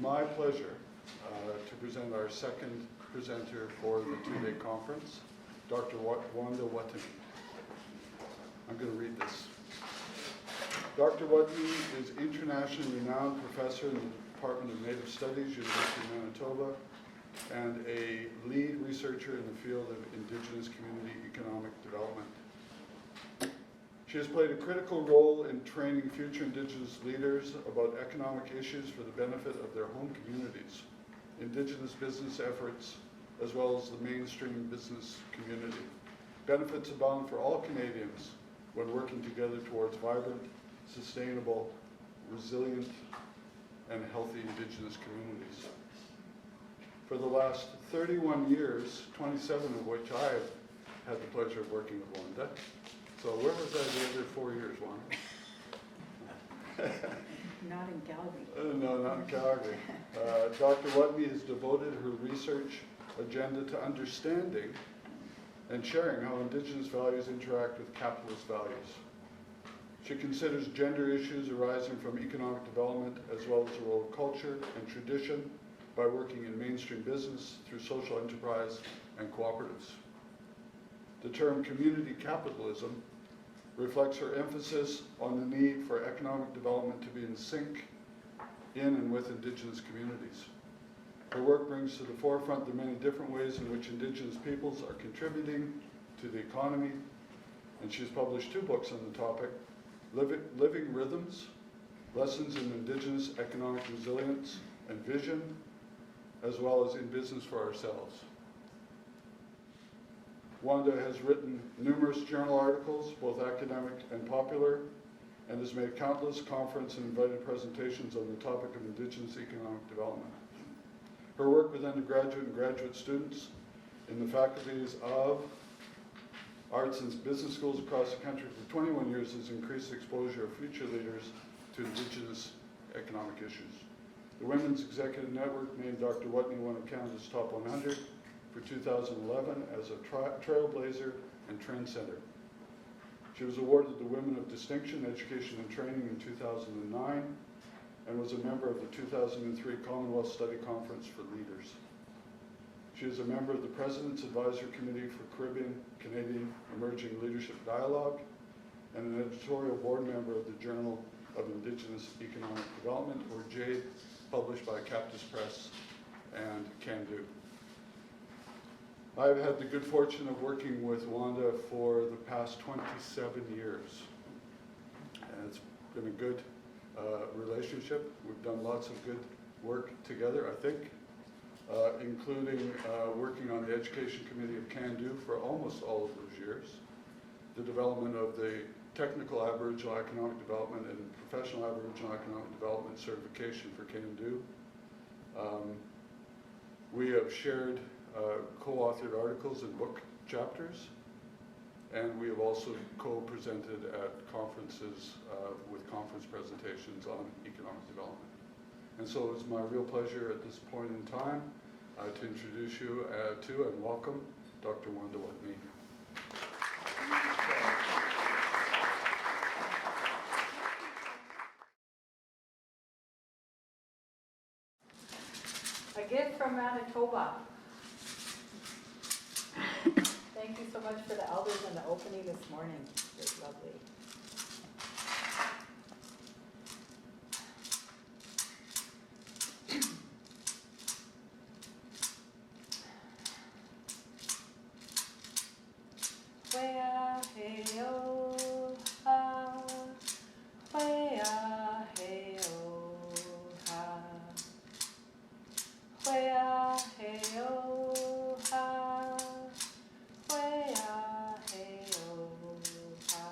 my pleasure to present our second presenter for the two-day conference, Dr. Wanda Wuttenee. I'm going to read this. Dr. Wuttenee is internationally renowned professor in the Department of Native Studies, University of Manitoba, and a lead researcher in the field of Indigenous community economic development. She has played a critical role in training future Indigenous leaders about economic issues for the benefit of their home communities, Indigenous business efforts, as well as the mainstream business community. Benefits abound for all Canadians when working together towards vibrant, sustainable, resilient, and healthy Indigenous communities. For the last 31 years, 27 of which I've had the pleasure of working with Wanda. So where was I the other 4 years, Wanda? Not in Calgary. No, not in Calgary. Dr. Wuttenee has devoted her research agenda to understanding and sharing how Indigenous values interact with capitalist values. She considers gender issues arising from economic development as well as the role of culture and tradition by working in mainstream business through social enterprise and cooperatives. The term community capitalism reflects her emphasis on the need for economic development to be in sync in and with Indigenous communities. Her work brings to the forefront the many different ways in which Indigenous peoples are contributing to the economy, and she's published 2 books on the topic, Living Rhythms, Lessons in Indigenous Economic Resilience and Vision, as well as In Business for Ourselves. Wanda has written numerous journal articles, both academic and popular, and has made countless conference and invited presentations on the topic of Indigenous economic development. Her work with undergraduate and graduate students in the faculties of arts and business schools across the country for 21 years has increased exposure of future leaders to Indigenous economic issues. The Women's Executive Network named Dr. Wuttenee one of Canada's top 100 for 2011 as a trailblazer and trendsetter. She was awarded the Women of Distinction, Education and Training in 2009 and was a member of the 2003 Commonwealth Study Conference for Leaders. She is a member of the President's Advisory Committee for Caribbean Canadian Emerging Leadership Dialogue and an editorial board member of the Journal of Indigenous Economic Development, or JADE, published by Cactus Press and Can Do. I've had the good fortune of working with Wanda for the past 27 years. And it's been a good relationship. We've done lots of good work together, I think, including working on the Education Committee of Can Do for almost all of those years, the development of the Technical Aboriginal Economic Development and Professional Aboriginal Economic Development certification for Can Do. We have shared co-authored articles and book chapters, and we have also co-presented at conferences with conference presentations on economic development. And so it's my real pleasure at this point in time to introduce you to and welcome Dr. Wanda Wuttenee. A gift from Manitoba. Thank you so much for the elders and the opening this morning. It was lovely. Wea heo ha, wea heo ha, wea heo ha, wea heo ha.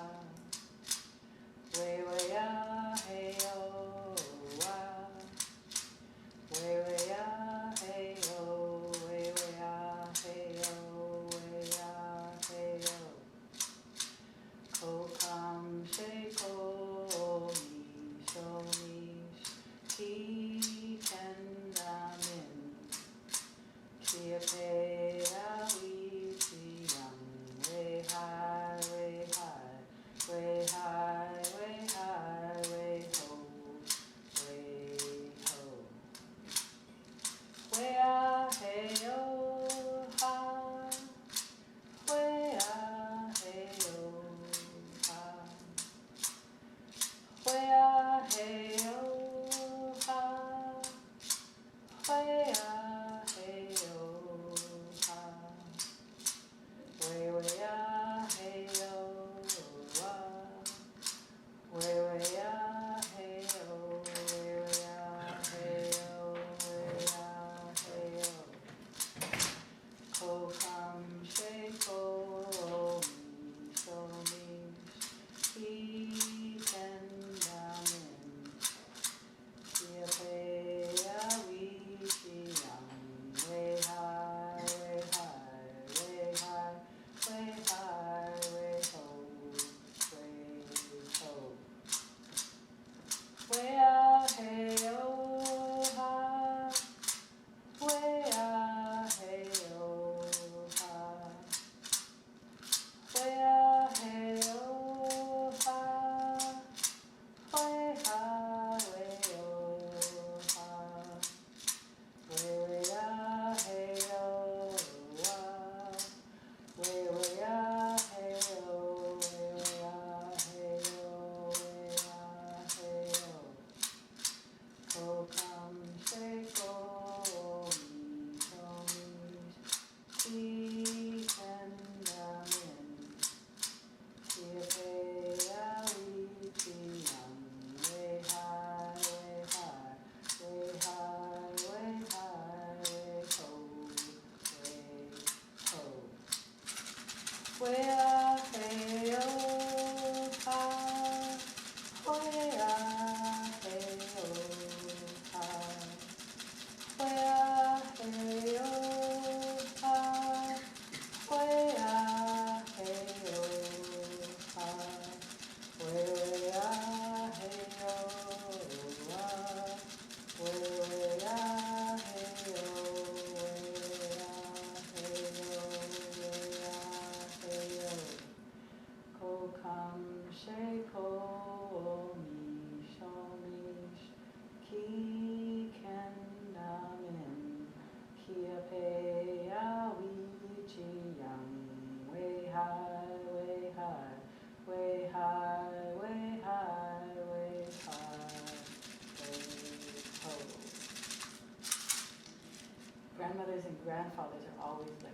grandmothers and grandfathers are always with us.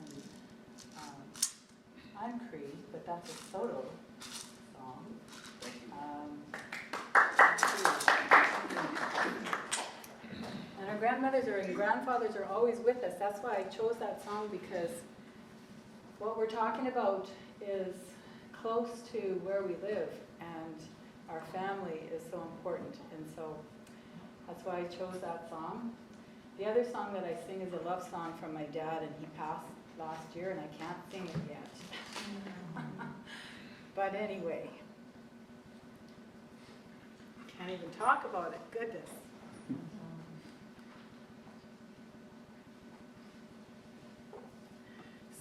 And, I'm Cree, but that's a Soto song. And our grandmothers and grandfathers are always with us. That's why I chose that song, because what we're talking about is close to where we live, and our family is so important. And so that's why I chose that song. The other song that I sing is a love song from my dad, and he passed last year, and I can't sing it yet. But anyway, can't even talk about it, goodness.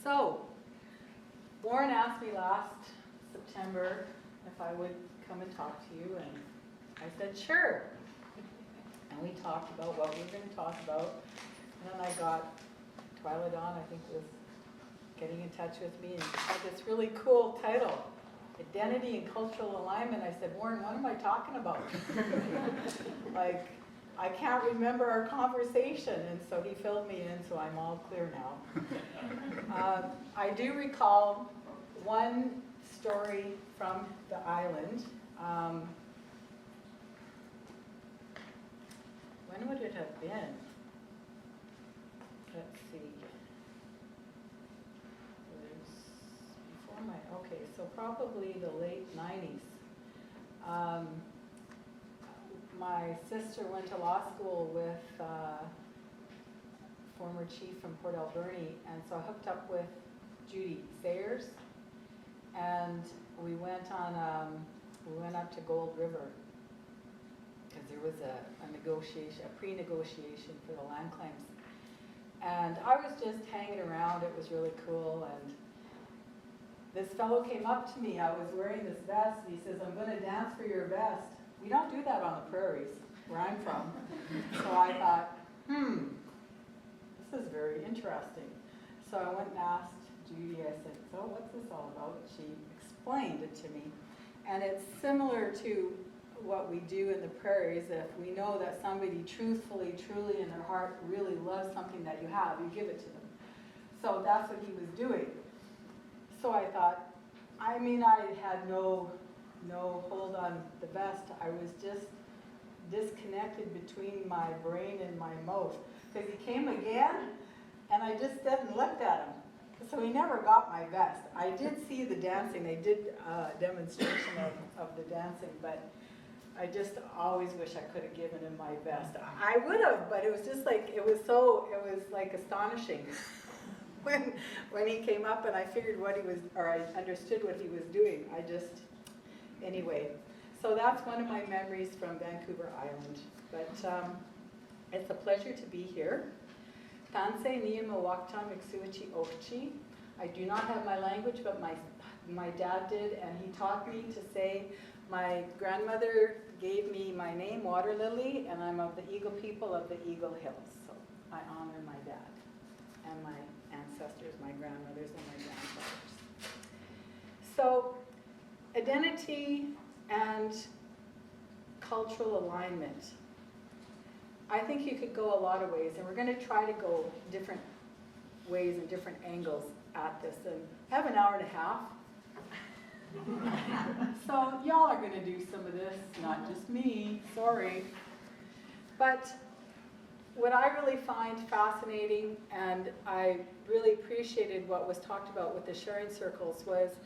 So, Warren asked me last September if I would come and talk to you, and I said sure. And we talked about what we were going to talk about, and then I got Twyla Dawn, I think, was getting in touch with me, and had this really cool title, Identity and Cultural Alignment. I said, Warren, what am I talking about? Like, I can't remember our conversation, and so he filled me in, so I'm all clear now. I do recall one story from the island. When would it have been? Let's see. It was before okay, so probably the late 90s. My sister went to law school with former chief from Port Alberni, and so I hooked up with Judy Sayers, and we went up to Gold River, because there was a pre-negotiation for the land claims. And I was just hanging around, it was really cool, and this fellow came up to me. I was wearing this vest, and he says, I'm going to dance for your vest. We don't do that on the prairies, where I'm from. So I thought, this is very interesting. So I went and asked Judy, I said, so what's this all about? She explained it to me. And it's similar to what we do in the prairies. If we know that somebody truthfully, truly in their heart really loves something that you have, you give it to them. So that's what he was doing. So I thought, I had no hold on the vest. I was just disconnected between my brain and my mouth. Because he came again, and I just stood and looked at him. So he never got my vest. I did see the dancing. They did a demonstration of the dancing, but I just always wish I could have given him my vest. I would have, but it was just like, it was like astonishing. When he came up and I figured what he was, or I understood what he was doing, anyway. So that's one of my memories from Vancouver Island. But it's a pleasure to be here. Tanse Niyama Wakta Miksuichi Ochchi. I do not have my language, but my dad did, and he taught me to say, my grandmother gave me my name, Water Lily, and I'm of the Eagle people of the Eagle Hills. So I honor my dad and my ancestors, my grandmothers and my grandfathers. So identity and cultural alignment. I think you could go a lot of ways, and we're going to try to go different ways and different angles at this. And I have an hour and a half. So y'all are going to do some of this, not just me, sorry. But what I really find fascinating, and I really appreciated what was talked about with the sharing circles, was,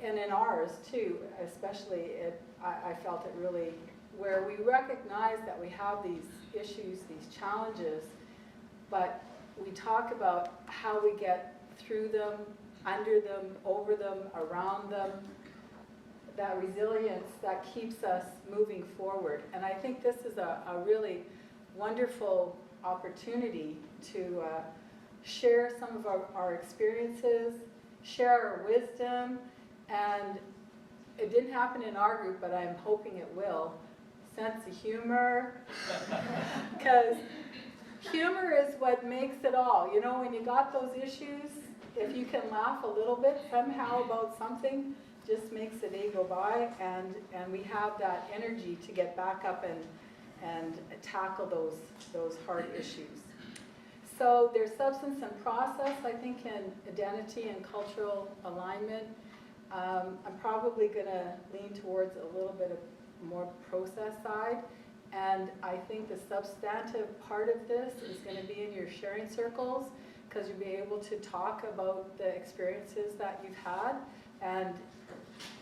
and in ours too, especially, I felt it really, where we recognize that we have these issues, these challenges, but we talk about how we get through them, under them, over them, around them, that resilience that keeps us moving forward. And I think this is a really wonderful opportunity to share some of our experiences, share our wisdom, and it didn't happen in our group, but I'm hoping it will. Sense of humor, because humor is what makes it all. You know, when you got those issues, if you can laugh a little bit somehow about something, just makes the day go by, and we have that energy to get back up and tackle those hard issues. So there's substance and process, I think, in identity and cultural alignment. I'm probably going to lean towards a little bit of more process side. And I think the substantive part of this is going to be in your sharing circles, because you'll be able to talk about the experiences that you've had and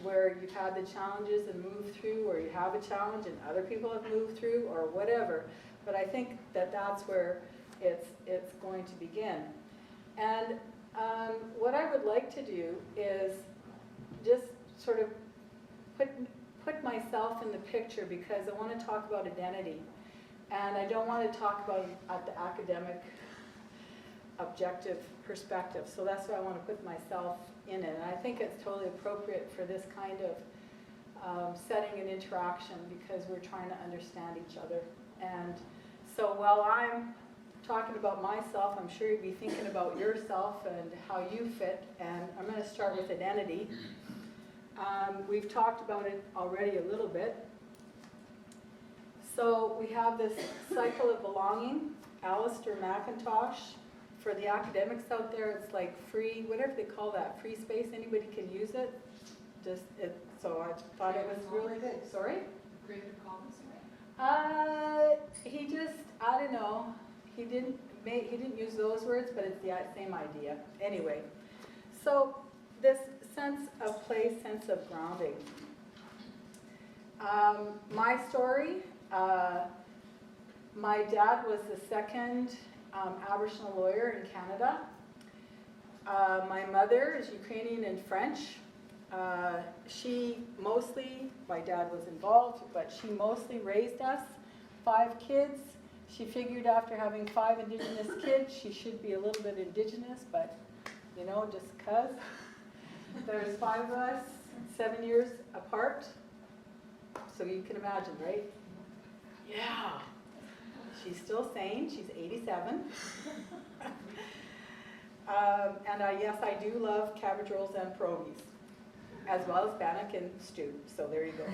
where you've had the challenges and moved through, or you have a challenge and other people have moved through, or whatever. But I think that that's where it's going to begin. And what I would like to do is just sort of put myself in the picture, because I want to talk about identity. And I don't want to talk about it at the academic objective perspective. So that's why I want to put myself in it. And I think it's totally appropriate for this kind of setting and interaction, because we're trying to understand each other. And so while I'm talking about myself, I'm sure you'd be thinking about yourself and how you fit. And I'm going to start with identity. We've talked about it already a little bit. So we have this cycle of belonging. Alistair McIntosh, for the academics out there, it's like free, whatever they call that, free space, anybody can use it. So I thought it was really good. Sorry? Creative Commons, right? He just, I don't know, he didn't use those words, but it's the same idea. Anyway, so this sense of place, sense of grounding. My story, my dad was the second Aboriginal lawyer in Canada. My mother is Ukrainian and French. My dad was involved, but she mostly raised us, 5 kids. She figured after having 5 Indigenous kids, she should be a little bit Indigenous, but just 'cause. There's 5 of us, 7 years apart. So you can imagine, right? Yeah. She's still sane. She's 87. And yes, I do love cabbage rolls and pierogies, as well as bannock and stew. So there you go.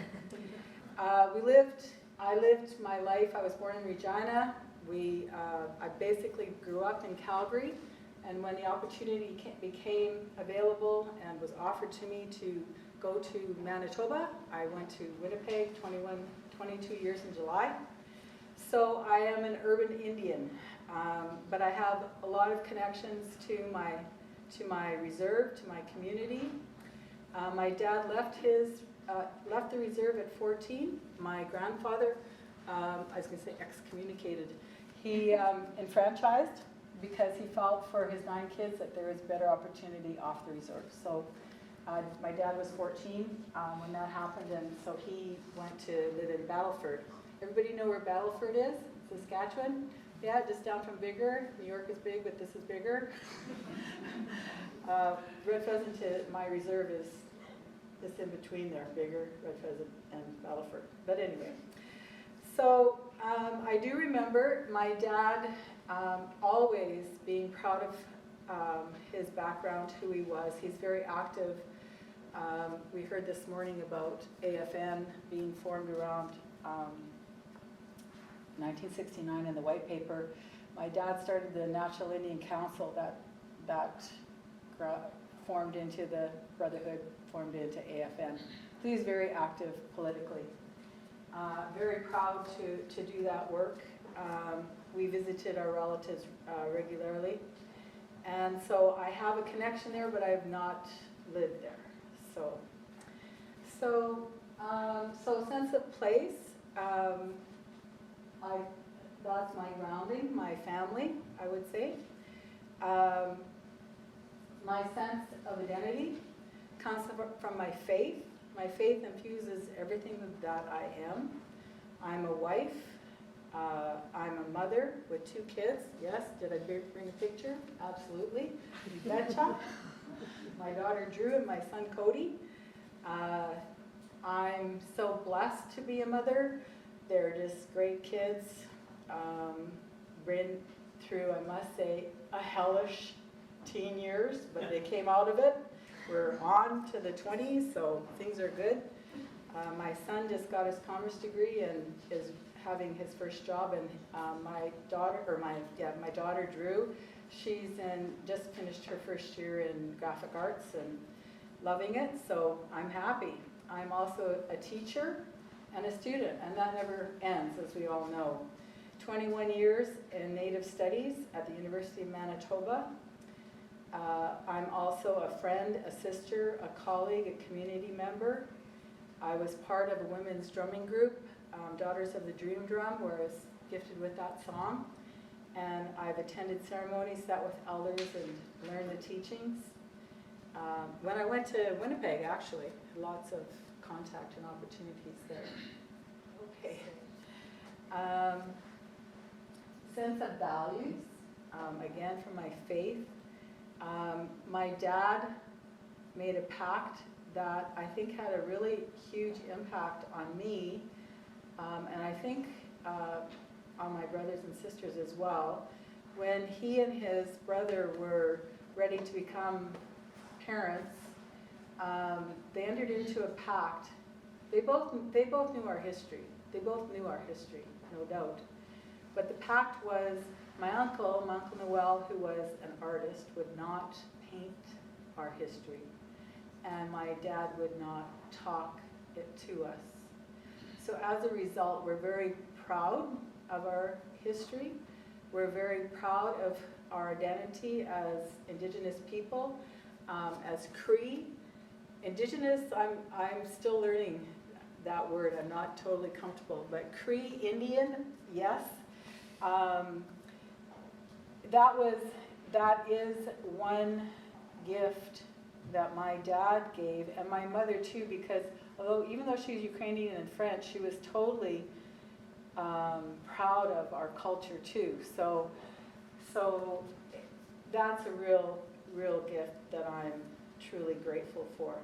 I lived my life. I was born in Regina. I basically grew up in Calgary. And when the opportunity became available and was offered to me to go to Manitoba, I went to Winnipeg, 22 years in July. So I am an urban Indian, but I have a lot of connections to my reserve, to my community. My dad left the reserve at 14. My grandfather, I was going to say excommunicated, he enfranchised, because he felt for his 9 kids that there was better opportunity off the reserve. So my dad was 14 when that happened, and so he went to live in Battleford. Everybody know where Battleford is? Saskatchewan? Yeah, just down from Bigger. New York is big, but this is bigger. Red Pheasant to my reserve is just in between there, Bigger, Red Pheasant, and Battleford. But anyway, so I do remember my dad always being proud of his background, who he was. He's very active. We heard this morning about AFN being formed around 1969 in the White Paper. My dad started the Natural Indian Council that formed into the Brotherhood, formed into AFN. So he's very active politically. Very proud to do that work. We visited our relatives regularly. And so I have a connection there, but I have not lived there. So sense of place, that's my grounding, my family, I would say. My sense of identity comes from my faith. My faith infuses everything that I am. I'm a wife. I'm a mother with 2 kids. Yes, did I bring a picture? Absolutely. You betcha. My daughter Drew and my son Cody. I'm so blessed to be a mother. They're just great kids. Been through, I must say, a hellish teen years, but they came out of it. We're on to the 20s, so things are good. My son just got his commerce degree and having his first job, and my daughter Drew, just finished her first year in graphic arts and loving it, so I'm happy. I'm also a teacher and a student, and that never ends, as we all know. 21 years in Native Studies at the University of Manitoba. I'm also a friend, a sister, a colleague, a community member. I was part of a women's drumming group, Daughters of the Dream Drum, where I was gifted with that song. And I've attended ceremonies, sat with elders, and learned the teachings. When I went to Winnipeg, actually, lots of contact and opportunities there. Okay. Sense of values, again from my faith. My dad made a pact that I think had a really huge impact on me, and I think on my brothers and sisters as well. When he and his brother were ready to become parents, they entered into a pact. They both knew our history. They both knew our history, no doubt. But the pact was my uncle Noel, who was an artist, would not paint our history. And my dad would not talk it to us. So as a result, we're very proud of our history. We're very proud of our identity as Indigenous people, as Cree. Indigenous, I'm still learning that word. I'm not totally comfortable, but Cree Indian, yes. That is one gift that my dad gave, and my mother too, because even though she was Ukrainian and French, she was totally proud of our culture too. So that's a real gift that I'm truly grateful for.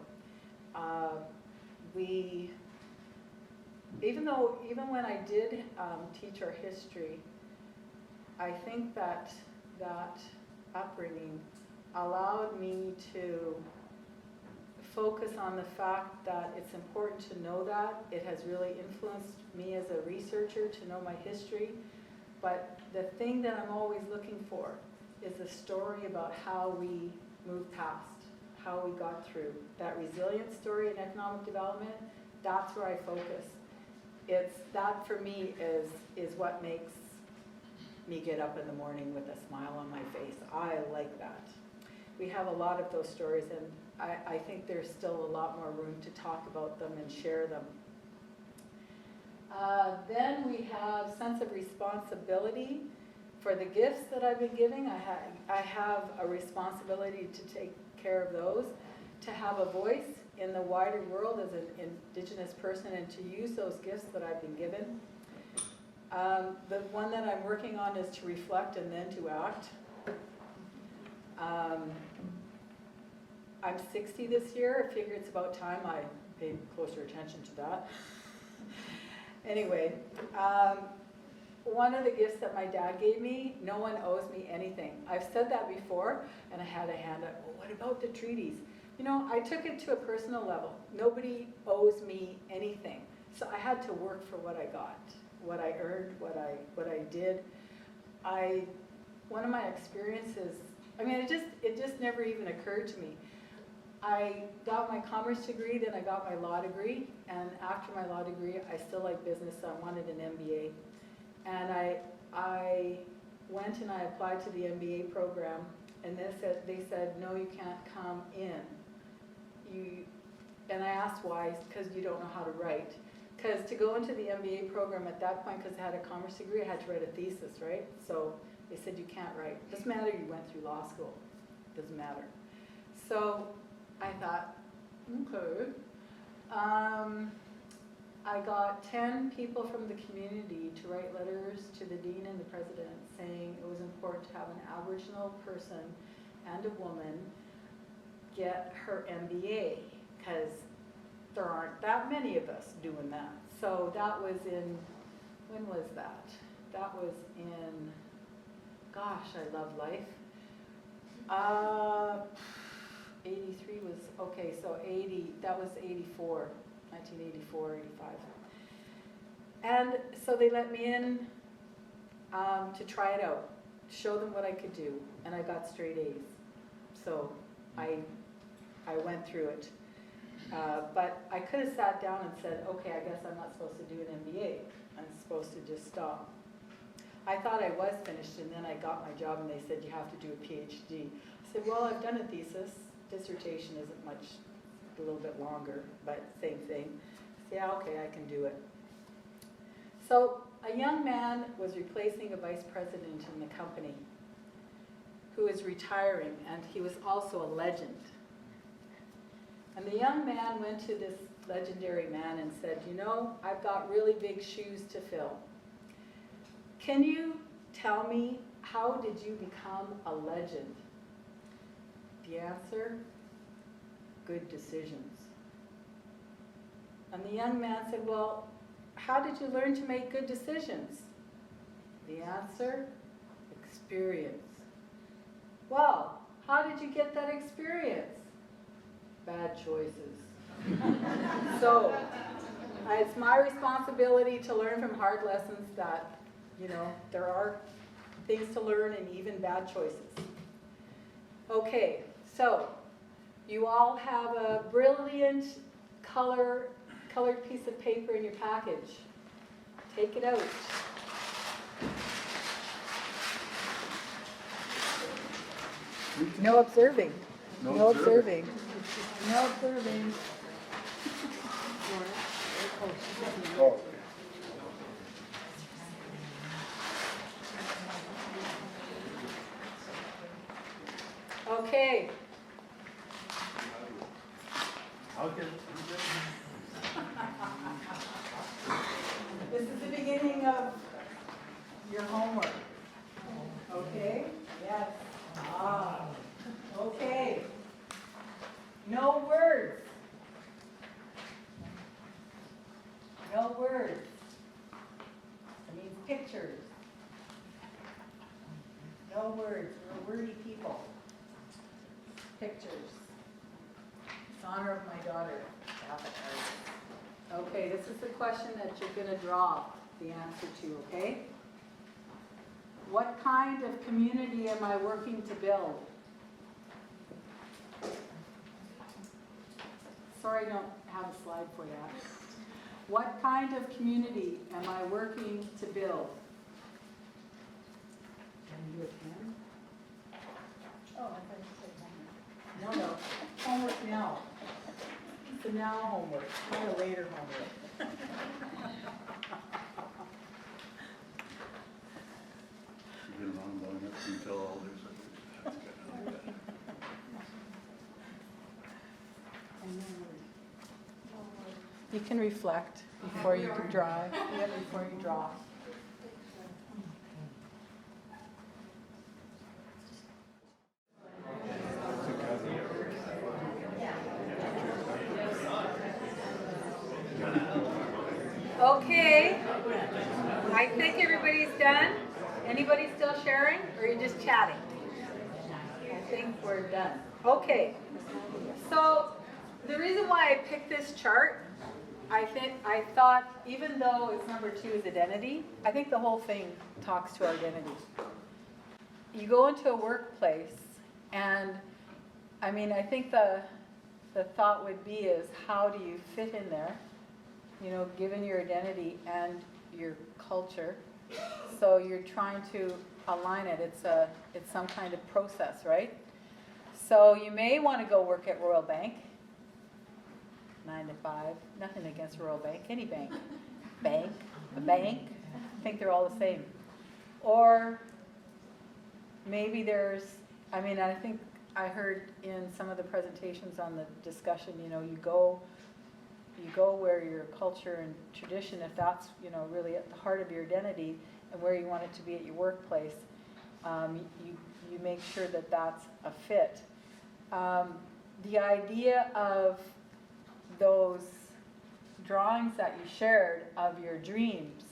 Even when I did teach our history, I think that upbringing allowed me to focus on the fact that it's important to know that. It has really influenced me as a researcher to know my history. But the thing that I'm always looking for is the story about how we moved past, how we got through. That resilient story in economic development, that's where I focus. That for me is what makes me get up in the morning with a smile on my face. I like that. We have a lot of those stories, and I think there's still a lot more room to talk about them and share them. Then we have sense of responsibility for the gifts that I've been giving. I have a responsibility to take care of those, to have a voice in the wider world as an Indigenous person, and to use those gifts that I've been given. The one that I'm working on is to reflect and then to act. I'm 60 this year. I figure it's about time I paid closer attention to that. Anyway, one of the gifts that my dad gave me, no one owes me anything. I've said that before, and I had a hand up, well, what about the treaties? You know, I took it to a personal level. Nobody owes me anything. So I had to work for what I got, what I earned, what I did. One of my experiences, it just never even occurred to me. I got my commerce degree, then I got my law degree, and after my law degree, I still like business, so I wanted an MBA. And I went and I applied to the MBA program, and they said, no, you can't come in. And I asked why, because you don't know how to write. Because to go into the MBA program at that point, because I had a commerce degree, I had to write a thesis, right? So they said you can't write. Doesn't matter you went through law school. Doesn't matter. So I thought, okay. I got 10 people from the community to write letters to the dean and the president saying it was important to have an Aboriginal person and a woman get her MBA, because there aren't that many of us doing that. So that was when was that? That was in, gosh, I love life. 83 was, okay, so that was 84, 1984, 85. And so they let me in to try it out, show them what I could do, and I got straight A's. So I went through it. But I could have sat down and said, okay, I guess I'm not supposed to do an MBA. I'm supposed to just stop. I thought I was finished, and then I got my job, and they said, you have to do a PhD. I said, well, I've done a thesis. Dissertation isn't much, a little bit longer, but same thing. I said, yeah, okay, I can do it. So a young man was replacing a vice president in the company who was retiring, and he was also a legend. And the young man went to this legendary man and said, you know, I've got really big shoes to fill. Can you tell me, how did you become a legend? The answer, good decisions. And the young man said, well, how did you learn to make good decisions? The answer, experience. Well, how did you get that experience? Bad choices. So, it's my responsibility to learn from hard lessons that, you know, there are things to learn and even bad choices. Okay, so you all have a brilliant colored piece of paper in your package. Take it out. No observing. No observing. No observing. Oh, Okay. This is the beginning of your homework. Okay? Yes. Ah. Okay. No words. No words. It means pictures. No words. We're wordy people. Pictures. It's in honor of my daughter. Okay, this is the question that you're going to draw the answer to, okay? What kind of community am I working to build? Sorry, I don't have a slide for that. What kind of community am I working to build? Can you do a pen? Oh, I thought you said No. Homework now. It's a now homework, not a later homework. you've been around long enough to tell all this. You can reflect before you can draw. Yeah, before you draw. Okay, I think everybody's done. Anybody still sharing, or are you just chatting? I think we're done. Okay, so the reason why I picked this chart, I thought, even though it's number 2 is identity, I think the whole thing talks to our identity. You go into a workplace, and I mean, I think the thought would be is, how do you fit in there? You know, given your identity and your culture. So you're trying to align it. It's some kind of process, right? So you may want to go work at Royal Bank, 9 to 5. Nothing against Royal Bank, any bank. A bank. I think they're all the same. Or maybe there's, I mean, I think I heard in some of the presentations on the discussion, you know, you go where your culture and tradition, if that's, you know, really at the heart of your identity and where you want it to be at your workplace, you make sure that that's a fit. The idea of those drawings that you shared of your dreams,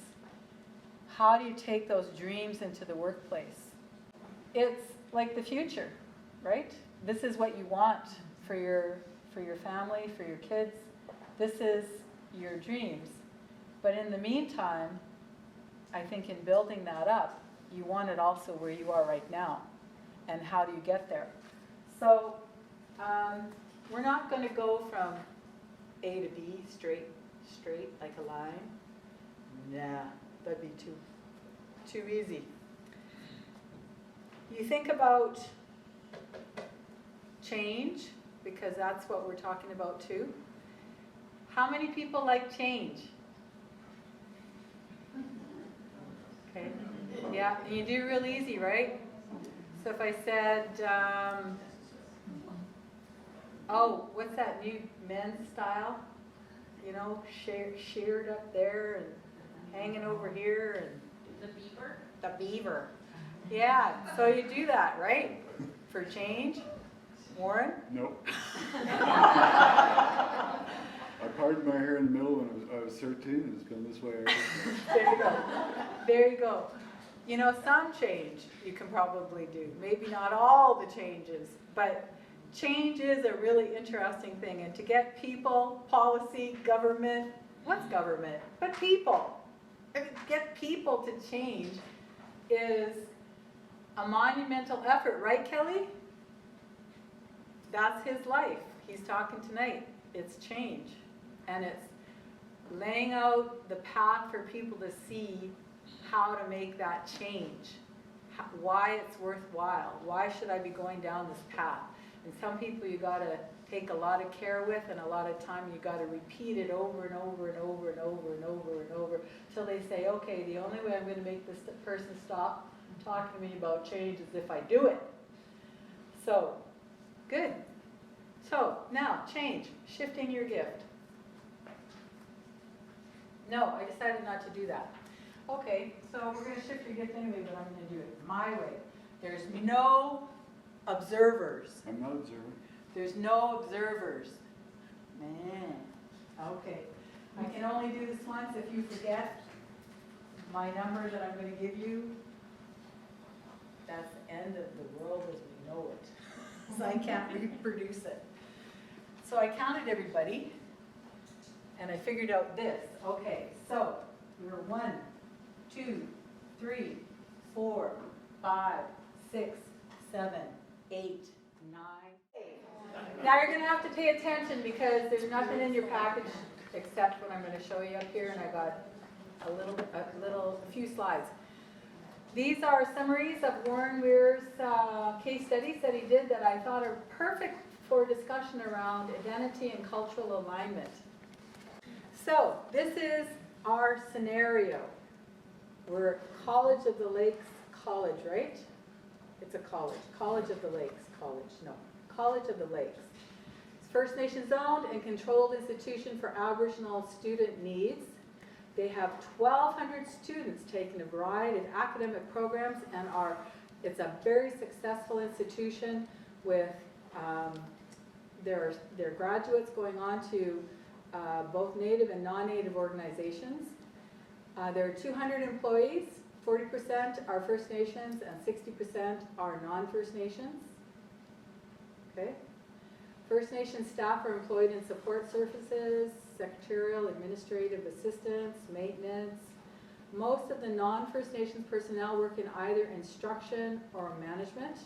how do you take those dreams into the workplace? It's like the future, right? This is what you want for your family, for your kids. This is your dreams. But in the meantime, I think in building that up, you want it also where you are right now. And how do you get there? So we're not going to go from A to B straight like a line. Nah, that'd be too easy. You think about change, because that's what we're talking about too. How many people like change? Okay, yeah, you do real easy, right? So if I said, oh, what's that new men's style? You know, sheared up there and hanging over here and The beaver? the beaver. Yeah, so you do that, right? For change. Warren? Nope. I parted my hair in the middle when I was 13, and it's been this way ever since. There you go. There you go. You know, some change you can probably do. Maybe not all the changes, but change is a really interesting thing. And to get people, policy, government, what's government? But people. I mean, get people to change is a monumental effort, right, Kelly? That's his life. He's talking tonight. It's change. And it's laying out the path for people to see how to make that change, why it's worthwhile, why should I be going down this path. And some people you got to take a lot of care with, and a lot of time you got to repeat it over and over and over and over and over and over till they say, okay, the only way I'm going to make this person stop talking to me about change is if I do it. So, good. So, now, change, shifting your gift. No, I decided not to do that. Okay, so we're going to shift your gift anyway, but I'm going to do it my way. There's no observers. I'm not observing. There's no observers. Man, okay. I can only do this once. If you forget my number that I'm going to give you, that's the end of the world as we know it. So I can't reproduce it. So I counted everybody, and I figured out this. Okay, so we were 1, 2, 3, 4, 5, 6, 7, 8, 9. Now you're going to have to pay attention because there's nothing in your package except what I'm going to show you up here, and I got a few slides. These are summaries of Warren Weir's case studies that he did that I thought are perfect for discussion around identity and cultural alignment. So this is our scenario. We're College of the Lakes College, right? It's a college. College of the Lakes College. No, College of the Lakes. It's First Nations owned and controlled institution for Aboriginal student needs. They have 1,200 students taking a variety of academic programs, and it's a very successful institution with their graduates going on to both Native and non-Native organizations. There are 200 employees, 40% are First Nations and 60% are non-First Nations. Okay. First Nations staff are employed in support services, secretarial, administrative assistance, maintenance. Most of the non-First Nations personnel work in either instruction or management.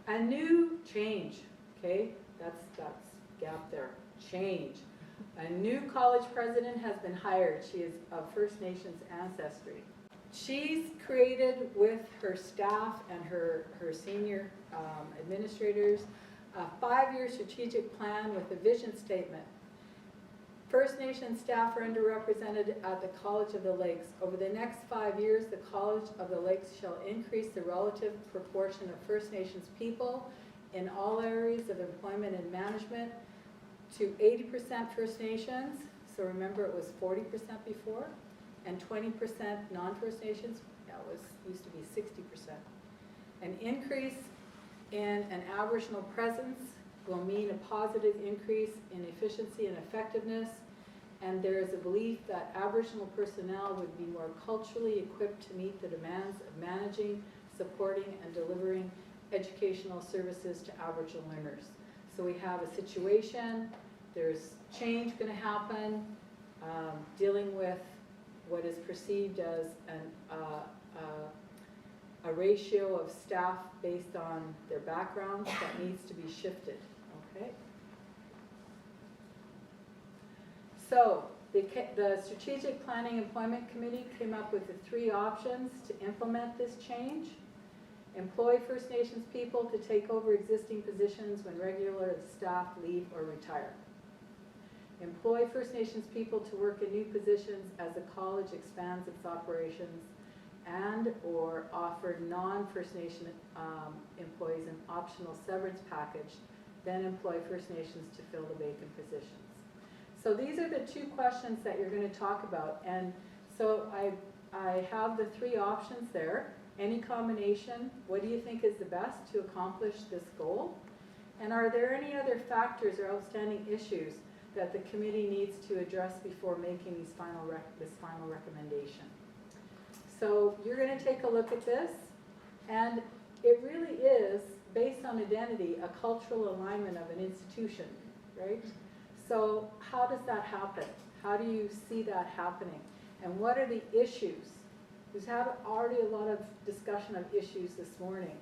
A new change, okay, that's gap there, change. A new college president has been hired. She is of First Nations ancestry. She's created with her staff and her senior administrators a 5-year strategic plan with a vision statement. First Nations staff are underrepresented at the College of the Lakes. Over the next 5 years, the College of the Lakes shall increase the relative proportion of First Nations people in all areas of employment and management to 80% First Nations. So remember, it was 40% before, and 20% non-First Nations. That used to be 60%. An increase in an Aboriginal presence will mean a positive increase in efficiency and effectiveness, and there is a belief that Aboriginal personnel would be more culturally equipped to meet the demands of managing, supporting, and delivering educational services to Aboriginal learners. So we have a situation, there's change going to happen, dealing with what is perceived as a ratio of staff based on their backgrounds that needs to be shifted, okay? So, the Strategic Planning Employment Committee came up with the 3 options to implement this change. Employ First Nations people to take over existing positions when regular staff leave or retire. Employ First Nations people to work in new positions as the college expands its operations, and or offer non-First Nation employees an optional severance package, then employ First Nations to fill the vacant positions. So these are the 2 questions that you're going to talk about, and so I have the 3 options there. Any combination, what do you think is the best to accomplish this goal? And are there any other factors or outstanding issues that the committee needs to address before making this final recommendation? So you're going to take a look at this, and it really is, based on identity, a cultural alignment of an institution, right? So how does that happen? How do you see that happening? And what are the issues? We've had already a lot of discussion of issues this morning.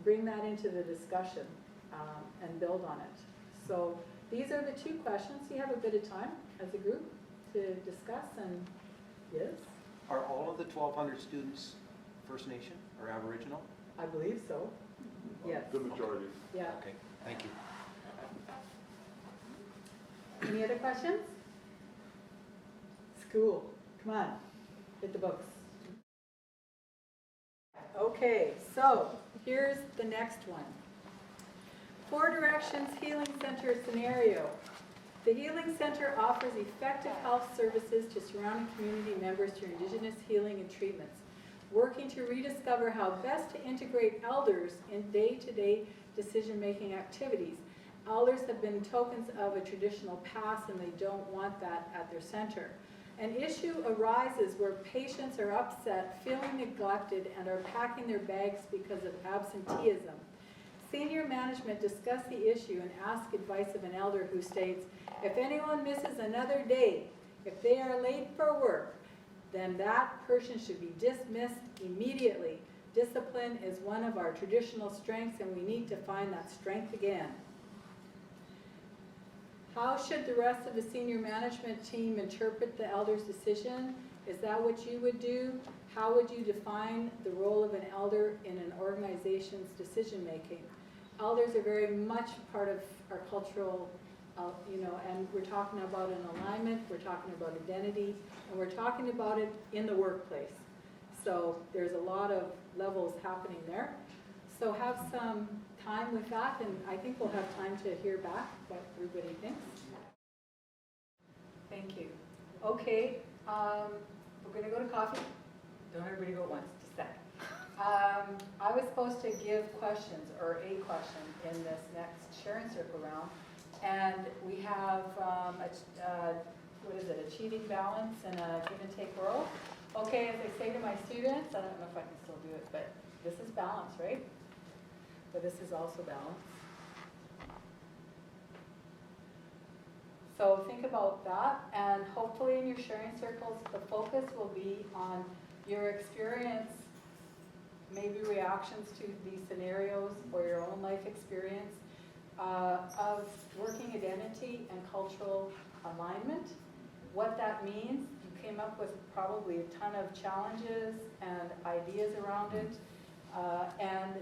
Bring that into the discussion and build on it. So these are the 2 questions. You have a bit of time as a group to discuss, and yes? Are all of the 1,200 students First Nation or Aboriginal? I believe so. Yes. The majority. Yeah. Okay, thank you. Any other questions? School. Come on. Hit the books. Okay, so here's the next one. 4 Directions Healing Center scenario. The Healing Center offers effective health services to surrounding community members through Indigenous healing and treatments, working to rediscover how best to integrate elders in day-to-day decision-making activities. Elders have been tokens of a traditional past, and they don't want that at their center. An issue arises where patients are upset, feeling neglected, and are packing their bags because of absenteeism. Senior management discuss the issue and ask advice of an elder who states, if anyone misses another day, if they are late for work, then that person should be dismissed immediately. Discipline is one of our traditional strengths, and we need to find that strength again. How should the rest of the senior management team interpret the elder's decision? Is that what you would do? How would you define the role of an elder in an organization's decision making? Elders are very much part of our cultural, and we're talking about an alignment, we're talking about identity, and we're talking about it in the workplace. So there's a lot of levels happening there. So have some time with that, and I think we'll have time to hear back what everybody thinks. Thank you. Okay, we're going to go to coffee. Don't everybody go at once, just a sec. I was supposed to give questions, or a question, in this next sharing circle round, and we have achieving balance and a give and take world. Okay, as I say to my students, I don't know if I can still do it, but this is balance, right? But this is also balance. So think about that, and hopefully in your sharing circles, the focus will be on your experience, maybe reactions to these scenarios or your own life experience of working identity and cultural alignment. What that means, you came up with probably a ton of challenges and ideas around it. And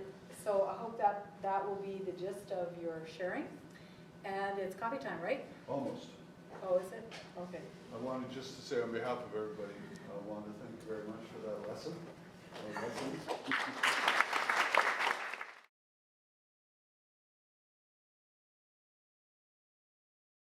so I hope that will be the gist of your sharing. And it's coffee time, right? Almost. Oh, is it? Okay. I wanted just to say on behalf of everybody, Wanda, thank you very much for that lesson.